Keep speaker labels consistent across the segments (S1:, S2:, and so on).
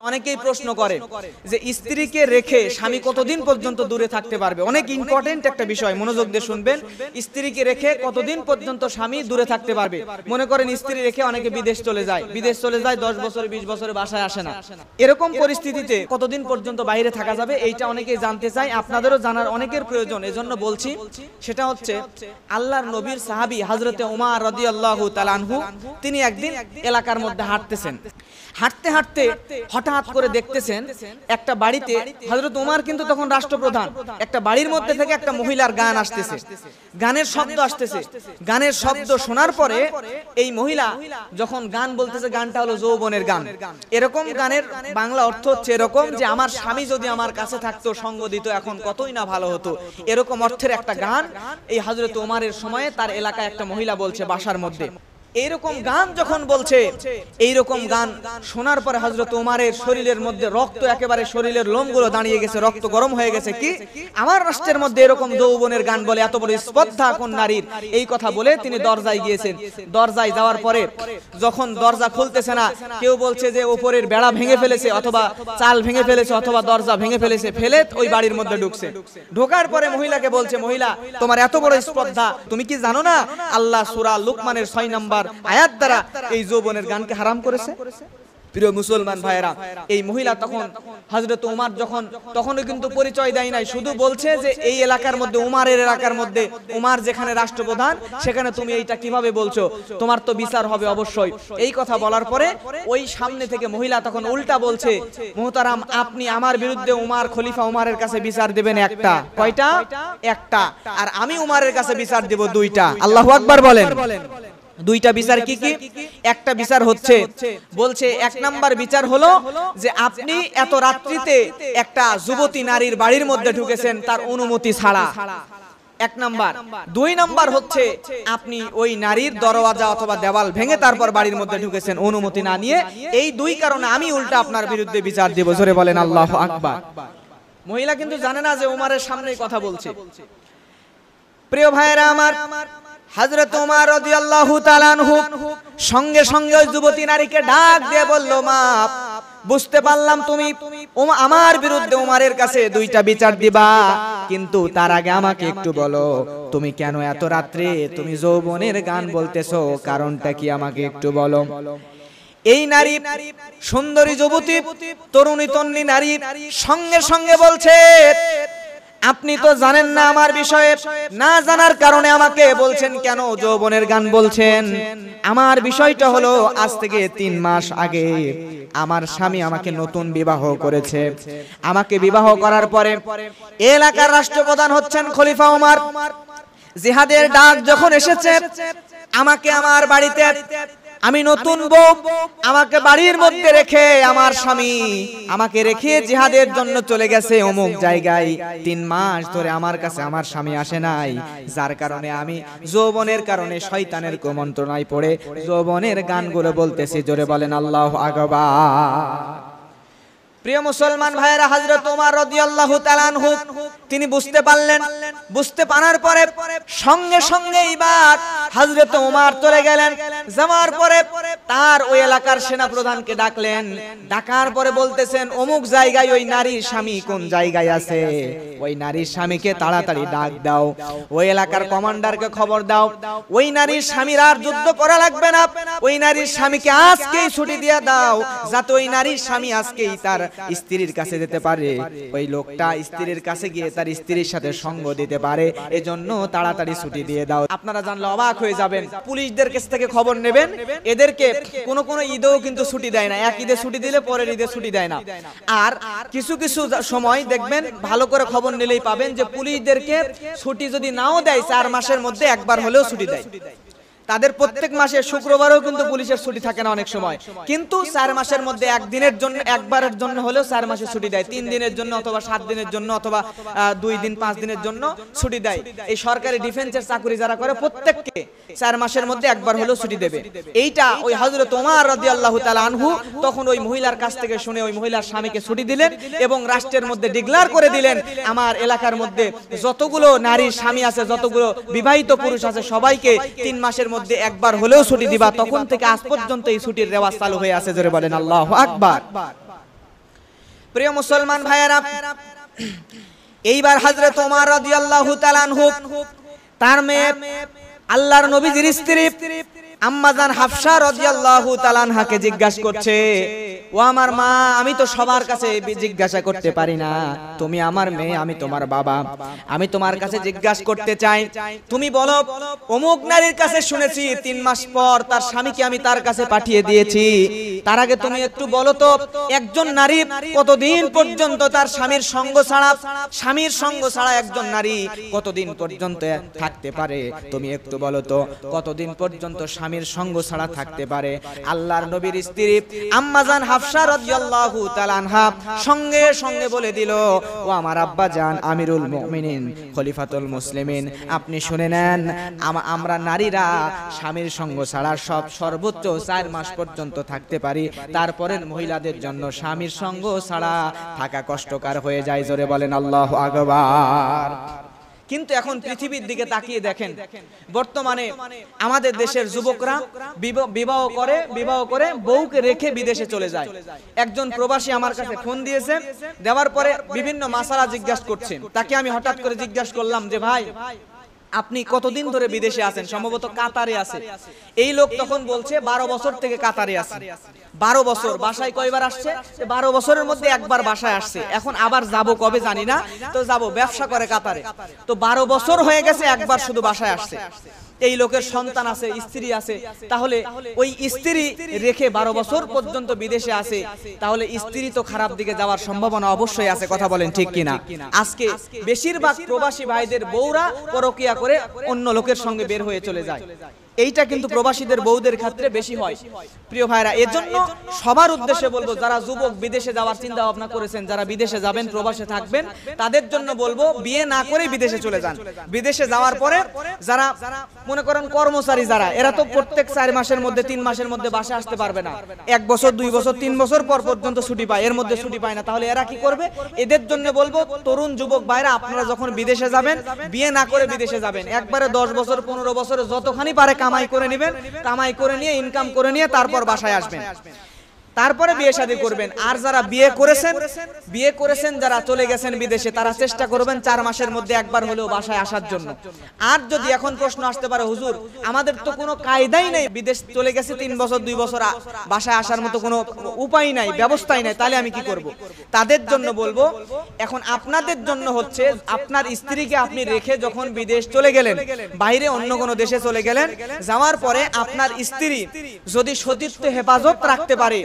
S1: অনেকেই প্রশ্ন করে যে স্ত্রীকে রেখে স্বামী কতদিন পর্যন্ত দূরে থাকতে পারবে। অনেক ইম্পর্টেন্ট একটা বিষয়, মনোযোগ দিয়ে শুনবেন। স্ত্রীকে রেখে কতদিন পর্যন্ত স্বামী দূরে থাকতে পারবে। মনে করেন স্ত্রী রেখে অনেকে বিদেশ চলে যায় 10 বছর 20 বছরে বাসায় আসে না। এরকম পরিস্থিতিতে কতদিন পর্যন্ত বাইরে থাকা যাবে এইটা অনেকেই জানতে চায়, আপনাদেরও জানার অনেকের প্রয়োজন। এজন্য বলছি, সেটা হচ্ছে আল্লাহর নবীর সাহাবী হযরতে উমর রাদিয়াল্লাহু তাআলা আনহু, তিনি একদিন এলাকার মধ্যে হাঁটতেছেন। হাঁটতে হাঁটতে হঠাৎ করে দেখতেছেন একটা বাড়িতে, হযরত উমর কিন্তু তখন রাষ্ট্রপ্রধান, একটা বাড়ির মধ্যে থেকে একটা মহিলার গান আসতেছে, গানের শব্দ আসতেছে। গানের শব্দ শোনার পরে এই মহিলা যখন গান বলতেছে, গানটা হলো যৌবনের গান। এরকম গানের বাংলা অর্থ হচ্ছে এরকম যে আমার স্বামী যদি আমার কাছে থাকতো, সঙ্গ দিত, এখন কতই না ভালো হতো। এরকম অর্থের একটা গান এই হযরত উমরের সময়ে তার এলাকায় একটা মহিলা বলছে বাসার মধ্যে। এইরকম গান যখন বলছে, এইরকম গান শোনার পরে হযরত উমরের শরীরের মধ্যে রক্ত, একেবারে শরীরের লোমগুলো দাঁড়িয়ে গেছে, রক্ত গরম হয়ে গেছে। কি, আমার রাষ্ট্রের মধ্যে এরকম যৌবনের গান বলে, এত বড় স্পর্ধা কোন নারীর, এই কথা বলে তিনি দরজায় গিয়েছেন। দরজায় যাওয়ার পরে যখন দরজা খুলতেছে না, কেউ বলছে যে উপরের বেড়া ভেঙে ফেলেছে, অথবা চাল ভেঙে ফেলেছে, অথবা দরজা ভেঙে ফেলেছে, ফেলে ওই বাড়ির মধ্যে ঢুকছে। ঢোকার পরে মহিলাকে বলছে, মহিলা তোমার এত বড় স্পর্ধা, তুমি কি জানো না আল্লাহ সূরা লুকমানের 6 নম্বর আয়াত দ্বারা এই যৌবনের গানকে হারাম করেছে। প্রিয় মুসলমান ভাইরা, এই মহিলা তখন হযরত উমর তখনও কিন্তু পরিচয় দেয় নাই, শুধু বলছে যে এই এলাকার মধ্যে, উমরের এলাকার মধ্যে, উমর যেখানে রাষ্ট্রপ্রধান সেখানে তুমি এইটা কিভাবে বলছো, তোমার তো বিচার হবে অবশ্যই। এই কথা বলার পরে ওই সামনে থেকে মহিলা তখন উল্টা বলছে, মুহতারাম আপনি আমার বিরুদ্ধে উমর, খলিফা উমরের কাছে বিচার দেবেন একটা, কয়টা? একটা। আর আমি উমরের কাছে বিচার দেব 2টা। আল্লাহু আকবার বলেন। 2টা বিচার কি কি? একটা বিচার হচ্ছে, বলছে 1 নাম্বার বিচার হলো যে আপনি এত রাত্রিতে একটা যুবতী নারীর বাড়ির মধ্যে ঢুকেছেন তার অনুমতি ছাড়া, 1 নাম্বার। 2 নাম্বার হচ্ছে আপনি ওই নারীর দরওয়াজা অথবা দেওয়াল ভেঙে তারপর বাড়ির মধ্যে ঢুকেছেন অনুমতি না নিয়ে। এই 2 কারণে আমি উল্টা আপনার বিরুদ্ধে বিচার দেব। জোরে বলেন আল্লাহু আকবার। মহিলা কিন্তু জানে না যে উমরের সামনেই কথা বলছে। প্রিয় ভাইরা আমার, হযরত উমর রাদিয়াল্লাহু তাআলা আনহু সঙ্গে সঙ্গে ওই যুবতী নারীকে ডাক দিয়ে বলল, মা বুঝতে পারলাম তুমি আমার বিরুদ্ধে উমরের কাছে 2টা বিচার দিবা, কিন্তু তার আগে আমাকে একটু বলো তুমি কেন এত রাত্রে তুমি যৌবনের গান বলতেছো, কারণটা কি আমাকে একটু বলো। এই নারী, সুন্দরী যুবতী, তরুণী তন্নী নারী সঙ্গে সঙ্গে বলছে, আপনি তো জানেন না আমার বিষয়ে, না জানার কারণে আমাকে বলছেন কেন যৌবনের গান বলছেন। আমার বিষয়টা হলো, আজ থেকে 3 মাস আগে আমার স্বামী আমাকে নতুন বিবাহ করেছে। আমাকে বিবাহ করার পরে এলাকার রাষ্ট্রপ্রধান হচ্ছেন খলিফা উমর। জিহাদের ডাক যখন এসেছে, আমাকে আমার বাড়িতে, আমি নতুন বউ, আমাকে বাড়ির মধ্যে রেখে আমার স্বামী আমাকে রেখে জিহাদের জন্য চলে গেছে অমুক জায়গায়। 3 মাস ধরে আমার কাছে আমার স্বামী আসে নাই, যার কারণে আমি যৌবনের কারণে শয়তানের কুমন্ত্রণায় পড়ে যৌবনের গানগুলো বলতেছি। জোরে বলেন আল্লাহু আকবার। প্রিয় মুসলমান ভাইরা, হযরত উমর রাদিয়াল্লাহু তাআলা আনহু তিনি বুঝতে পারলেন। বুঝতে পারার পরে সঙ্গে সঙ্গে এইবার হযরত উমর চলে গেলেন। যাওয়ার পরে তার ওই এলাকার সেনা প্রধানকে ডাকলেন। ডাকার পরে বলতেছেন, অমুক জায়গায় ওই নারীর স্বামী কোন জায়গায় আছে, ওই নারীর স্বামীকে তাড়াতাড়ি ডাক দাও, ওই এলাকার কমান্ডারকে খবর দাও, ওই নারীর স্বামীর আর যুদ্ধ করা লাগবে না, ওই নারীর স্বামীকে আজকেই ছুটি দিয়ে দাও, যাতে ওই নারীর স্বামী আজকেই তার স্ত্রীর কাছে যেতে পারে, ওই লোকটা স্ত্রীর কাছে গিয়ে তার স্ত্রীর সাথে সঙ্গ দিতে পারে, এজন্য তাড়াতাড়ি ছুটি দিয়ে দাও। আপনারা জানলে অবাক হয়ে যাবেন, পুলিশদের কাছ থেকে খবর নেবেন, এদেরকে কোন কোন ঈদেও কিন্তু ছুটি দেয় না। এক ঈদে ছুটি দিলে পরের ঈদে ছুটি দেয় না। আর কিছু কিছু সময় দেখবেন, ভালো করে খবর নিলেই পাবেন যে পুলিশদেরকে ছুটি যদি নাও দেয় 4 মাসের মধ্যে একবার হলেও ছুটি দেয়। তাদের প্রত্যেক মাসে শুক্রবারও কিন্তু পুলিশের ছুটি থাকে না অনেক সময়, কিন্তু 4 মাসের মধ্যে একদিনের জন্য, একবারের জন্য হলেও 4 মাসে ছুটি দেয়। 3 দিনের জন্য অথবা 7 দিনের জন্য অথবা 2 দিন 5 দিনের জন্য ছুটি দেয়। এই সরকারি ডিফেন্সের চাকরি যারা করে প্রত্যেককে 4 মাসের মধ্যে একবার হলেও ছুটি দেবে। এইটা ওই হযরত উমর রাদিয়াল্লাহু তাআলা আনহু তখন ওই মহিলার কাছ থেকে শুনে ওই মহিলার স্বামীকে ছুটি দিলেন এবং রাষ্ট্রের মধ্যে ডিক্লেয়ার করে দিলেন, আমার এলাকার মধ্যে যতগুলো নারীর স্বামী আছে, যতগুলো বিবাহিত পুরুষ আছে, সবাইকে 3 মাসের মধ্যে একবার হলেও ছুটি দিবা। তখন থেকে আজ পর্যন্ত এই ছুটির রেওয়াজ চালু হয়ে আছে। জোরে বলেন আল্লাহু আকবার। প্রিয় মুসলমান ভাইয়েরা, এইবার হযরত ওমর রাদিয়াল্লাহু তাআলা আনহু তার মেয়ে আল্লাহর নবীর স্ত্রী আম্মাজান হাফসা রাদিয়াল্লাহু তাআলা আনহাকে জিজ্ঞাসা করছে, ও আমার মা, আমি তো সবার কাছে জিজ্ঞাসা করতে পারি না, তুমি আমার মেয়ে, আমি তোমার বাবা, আমি তোমার কাছে জিজ্ঞাসা করতে চাই, তুমি বলো অমুক নারীর কাছে শুনেছি 3 মাস পর তার স্বামীকে আমি তার কাছে পাঠিয়ে দিয়েছি, তার আগে তুমি একটু বলো তো একজন নারী কতদিন পর্যন্ত তার স্বামীর সঙ্গ ছাড়া একজন নারী কতদিন পর্যন্ত থাকতে পারে, তুমি একটু বলো তো কতদিন পর্যন্ত স্বামীর সঙ্গ ছাড়া থাকতে পারে। আল্লাহর নবীর স্ত্রী আম্মাজান হাফসা রাদিয়াল্লাহু তাআলা আনহা সঙ্গে সঙ্গে বলে দিল, ও আমার আব্বা জান আমিরুল মুমিনিন খলিফাতুল মুসলিমিন, আপনি শুনে নেন, আমরা নারীরা স্বামীর সঙ্গ ছাড়া সর্বোচ্চ 4 মাস পর্যন্ত থাকতে পারি, তারপরে মহিলাদের জন্য স্বামীর সঙ্গ ছাড়া থাকা কষ্টকর হয়ে যায়। জোরে বলেন আল্লাহু আকবার। কিন্তু এখন পৃথিবীর দিকে তাকিয়ে দেখেন, বর্তমানে আমাদের দেশের যুবকরা বিবাহ করে বউকে রেখে বিদেশে চলে যায়। একজন প্রবাসী আমার কাছে ফোন দিয়েছে, দেওয়ার পরে বিভিন্ন মাসালা জিজ্ঞাসা করছেন। তাকে আমি হঠাৎ করে জিজ্ঞাসা করলাম যে ভাই, আপনি কতদিন ধরে বিদেশে আছেন? সম্ভবত কাতারে আছে। এই লোক তখন বলছে 12 বছর থেকে কাতারে আছে। 12 বছর। বাসায় কয়বার আসছে? 12 বছরের মধ্যে একবার বাসায় আসছে। এখন আবার যাব কবে জানি না, তো যাব, ব্যবসা করে কাতারে। তো 12 বছর হয়ে গেছে, একবার শুধু বাসায় আসছে। এই লোকের সন্তান আছে, স্ত্রী আছে, তাহলে ওই স্ত্রী রেখে 12 বছর পর্যন্ত বিদেশে আছে, তাহলে স্ত্রী তো খারাপ দিকে যাওয়ার সম্ভাবনা অবশ্যই আছে। কথা বলেন ঠিক কিনা? আজকে বেশিরভাগ প্রবাসী ভাইদের বউরা পরকিয়া করে অন্য লোকের সঙ্গে বের হয়ে চলে যায়। এইটা কিন্তু প্রবাসীদের বউদের ক্ষেত্রে বেশি হয়। প্রিয় ভাইরা, এজন্য সবার উদ্দেশ্যে বলবো, যারা যুবক বিদেশে যাওয়ার চিন্তা ভাবনা করেছেন, যারা বিদেশে যাবেন, প্রবাসে থাকবেন, তাদের জন্য বলবো বিয়ে না করে বিদেশে চলে যান। বিদেশে যাওয়ার পরে যারা মনে করেন কর্মচারী, যারা এরা তো প্রত্যেক 4 মাসের মধ্যে 3 মাসের মধ্যে বাসায় আসতে পারবে না। 1 বছর 2 বছর 3 বছর পর পর্যন্ত ছুটি পায়, এর মধ্যে ছুটি পায় না। তাহলে এরা কি করবে? এদের জন্য বলবো, তরুণ যুবক ভাইরা, আপনারা যখন বিদেশে যাবেন, বিয়ে না করে বিদেশে যাবেন। একবারে 10 বছর 15 বছর যতখানি পারে কামাই করে নেবেন, কামাই করে নিয়ে, ইনকাম করে নিয়ে তারপর বাসায় আসবেন, তারপরে বিয়ে শাদী করবেন। আর যারা বিয়ে করেছেন যারা চলে গেছেন বিদেশে, তারা চেষ্টা করবেন 4 মাসের মধ্যে একবার হলেও বাসায় আসার জন্য। আর যদি এখন প্রশ্ন আসতে পারে, হুজুর আমাদের তো কোনো কায়দাই নেই, বিদেশ চলে গেছে 3 বছর 2 বছর বাসায় আসার মতো কোনো উপায় নাই, ব্যবস্থাই নাই, তাহলে আমি কি করব? তাদের জন্য বলবো, এখন আপনাদের জন্য হচ্ছে, আপনার স্ত্রীকে আপনি রেখে যখন বিদেশ চলে গেলেন, বাইরে অন্য কোনো দেশে চলে গেলেন, যাওয়ার পরে আপনার স্ত্রী যদি সতীত্ব হেফাজত রাখতে পারে,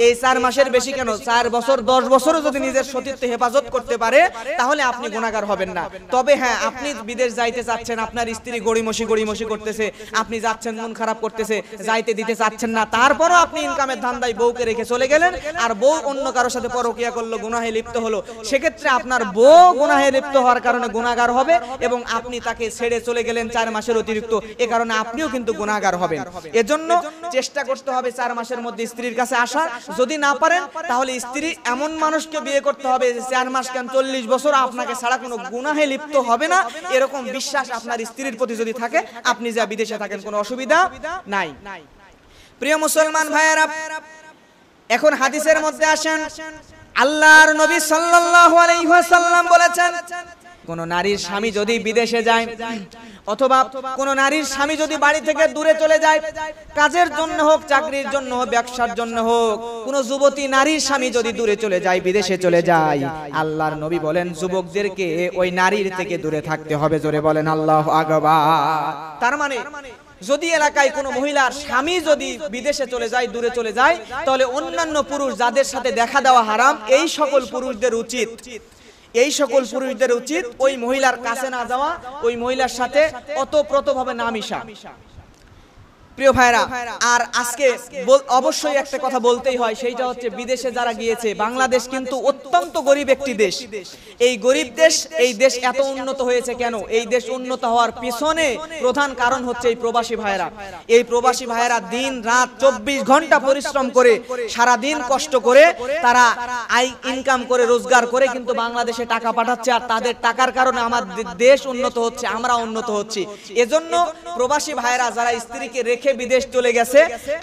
S1: এই 4 মাসের বেশি কেন, 4 বছর 10 বছরও যদি নিজের সতীত্ব হেফাজত করতে পারে, তাহলে আপনি গুনাহগার হবেন না। তবে হ্যাঁ, আপনি বিদেশ যাইতে চাচ্ছেন, আপনার স্ত্রী গড়িমসি করতেছে, আপনি যাচ্ছেন, মন খারাপ করতেছে, যাইতে দিতে চাচ্ছেন না, তারপরও আপনি ইনকামের ধান্দায় বউকে রেখে চলে গেলেন, আর বউ অন্য কারোর সাথে পরকিয়া করলো, গুনাহে লিপ্ত হলো, সেক্ষেত্রে আপনার বউ গুনাহে লিপ্ত হওয়ার কারণে গুনাহগার হবে, এবং আপনি তাকে ছেড়ে চলে গেলেন 4 মাসের অতিরিক্ত, এ কারণে আপনিও কিন্তু গুনাহগার হবেন। এজন্য চেষ্টা করতে হবে 4 মাসের মধ্যে স্ত্রীর কাছে আসার। যদি না পারেন, তাহলে স্ত্রী এমন মানুষকে বিয়ে করতে হবে যে 4 মাস কেন 40 বছর আপনাকে ছাড়া কোনো গুনাহে লিপ্ত হবে না, এরকম বিশ্বাস আপনার স্ত্রীর প্রতি যদি থাকে, আপনি যা বিদেশে থাকেন কোনো অসুবিধা নাই। প্রিয় মুসলমান ভাইয়েরা, এখন হাদিসের মধ্যে আসেন, আল্লাহর নবী সাল্লাল্লাহু আলাইহি ওয়াসাল্লাম বলেছেন, কোন নারীর স্বামী যদি বিদেশে যায়, অথবা কোন নারীর স্বামী যদি বাড়ি থেকে দূরে চলে যায়, কাজের জন্য হোক, চাকরির জন্য হোক, ব্যবসার জন্য হোক, কোন যুবতী নারীর স্বামী যদি দূরে চলে যায়, বিদেশে চলে যায়, আল্লাহর নবী বলেন যুবকদেরকে ওই নারীর থেকে দূরে থাকতে হবে। জোরে বলেন আল্লাহু আকবার। তার মানে যদি এলাকায় কোনো মহিলার স্বামী যদি বিদেশে চলে যায়, দূরে চলে যায়, তাহলে অন্যান্য পুরুষ যাদের সাথে দেখা দেওয়া হারাম, এই সকল পুরুষদের উচিত ওই মহিলার কাছে না যাওয়া, ওই মহিলার সাথে ওতপ্রোতভাবে না মিশা। প্রিয় ভাইরা, আর আজকে অবশ্যই একটা কথা বলতেই হয়, সেইটা হচ্ছে বিদেশে যারা গিয়েছে, বাংলাদেশ কিন্তু অত্যন্ত গরিব একটি দেশ। এই গরিব দেশ, এই দেশ এত উন্নত হয়েছে কেন? এই দেশ উন্নত হওয়ার পিছনে প্রধান কারণ হচ্ছে এই প্রবাসী ভাইরা। এই প্রবাসী ভাইরা দিন রাত 24 ঘন্টা পরিশ্রম করে, সারা দিন কষ্ট করে তারা আয় ইনকাম করে রোজগার করে কিন্তু বাংলাদেশে টাকা পাঠাচ্ছে, আর তাদের টাকার কারণে আমাদের দেশ উন্নত হচ্ছে, আমরা উন্নত হচ্ছি। এজন্য প্রবাসী ভাইরা যারা স্ত্রীকে রেখে বিদেশ চলে গেছে,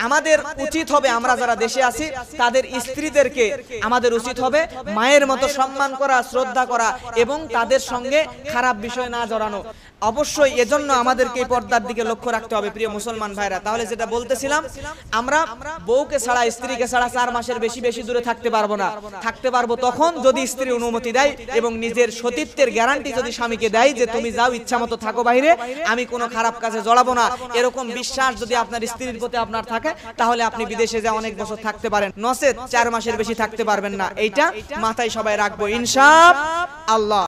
S1: আমাদের উচিত হবে, আমরা যারা দেশে আছি তাদের স্ত্রীদেরকে আমাদের উচিত হবে মায়ের মতো সম্মান করা, শ্রদ্ধা করা এবং তাদের সঙ্গে খারাপ বিষয় না জড়ানো। অবশ্যই এজন্য আমাদেরকে এই পর্দার দিকে লক্ষ্য রাখতে হবে প্রিয় মুসলমান ভাইরা। তাহলে যেটা বলতেছিলাম, আমরা বউকে ছাড়া, স্ত্রীকে ছাড়া 4 মাসের বেশি দূরে থাকতে পারবো না। থাকতে পারবো তখন যদি স্ত্রী অনুমতি দেয় এবং নিজের সতীত্বের গ্যারান্টি যদি স্বামীকে দেয় যে তুমি যাও, ইচ্ছা মতো থাকো বাইরে, আমি কোনো খারাপ কাজে জড়াবো না, এরকম বিশ্বাস যদি আপনার স্ত্রীর প্রতি আপনার থাকে, তাহলে আপনি বিদেশে যা অনেক বছর থাকতে পারেন। নচেত 4 মাসের বেশি থাকতে পারবেন না। এইটা মাথায় সবাই রাখবো ইনশাআল্লাহ।